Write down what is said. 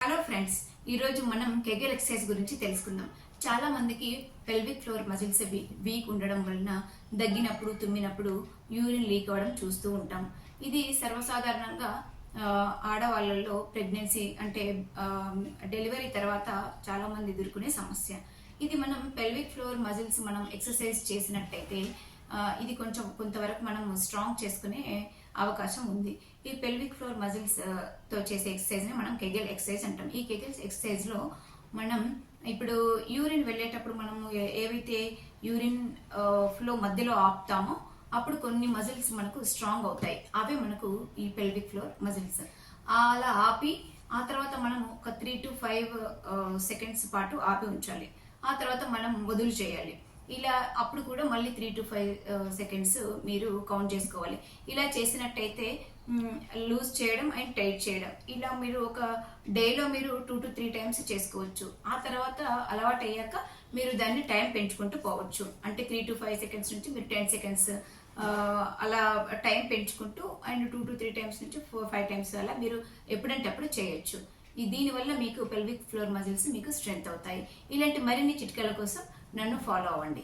Hello friends, ఈరోజు మనం Kegel exercise గురించి తెలుసుకుందాం. చాలా మందికి పెల్విక్ ఫ్లోర్ మజిల్స్ వీక్ ఉండడం వలన దగ్గినప్పుడు తుమ్మినప్పుడు యూరిన్ లీక్ అవ్వడం చూస్తూ ఉంటాం. ఇది సర్వసాధారణంగా ఆడవాళ్ళలో ప్రెగ్నెన్సీ అంటే డెలివరీ తర్వాత చాలా మంది ఎదుర్కొనే సమస్య. ఇది మనం పెల్విక్ ఫ్లోర్ మజిల్స్ మనం ఎక్సర్సైజ్ చేసినట్టయితే ఇది కొంతవరకు మనం స్ట్రాంగ్ చేసుకునే అవకాశం ఉంది. ఈ పెల్విక్ ఫ్లోర్ మజిల్స్ తో చేసే ఎక్సర్సైజ్ ని మనం కెగెల్ ఎక్సర్సైజ్ అంటాం. ఈ కెగెల్ ఎక్సర్సైజ్ లో మనం ఇప్పుడు యూరిన్ వెళ్ళేటప్పుడు మనము ఏవైతే యూరిన్ ఫ్లో మధ్యలో ఆపుతామో అప్పుడు కొన్ని మజిల్స్ మనకు స్ట్రాంగ్ అవుతాయి. అవే మనకు ఈ పెల్విక్ ఫ్లోర్ మజిల్స్. అలా ఆపి ఆ తర్వాత మనం ఒక 3 to 5 సెకండ్స్ పాటు ఆపి ఉంచాలి. ఆ తర్వాత మనం వదులు చేయాలి. ఇలా అప్పుడు కూడా మళ్ళీ 3 to 5 సెకండ్స్ మీరు కౌంట్ చేసుకోవాలి. ఇలా చేసినట్టయితే లూజ్ చేయడం అండ్ టైట్ చేయడం, ఇలా మీరు ఒక డేలో మీరు 2 to 3 టైమ్స్ చేసుకోవచ్చు. ఆ తర్వాత అలవాటు అయ్యాక మీరు దాన్ని టైం పెంచుకుంటూ పోవచ్చు. అంటే 3 to 5 సెకండ్స్ నుంచి మీరు 10 సెకండ్స్ అలా టైం పెంచుకుంటూ అండ్ 2 to 3 టైమ్స్ నుంచి 4-5 టైమ్స్ అలా మీరు ఎప్పుడంటే అప్పుడు చేయొచ్చు. దీనివల్ల మీకు పెల్విక్ ఫ్లోర్ మజిల్స్ మీకు స్ట్రెంగ్త్ అవుతాయి. ఇలాంటి మరిన్ని చిట్కాల కోసం నన్ను ఫాలో అవ్వండి.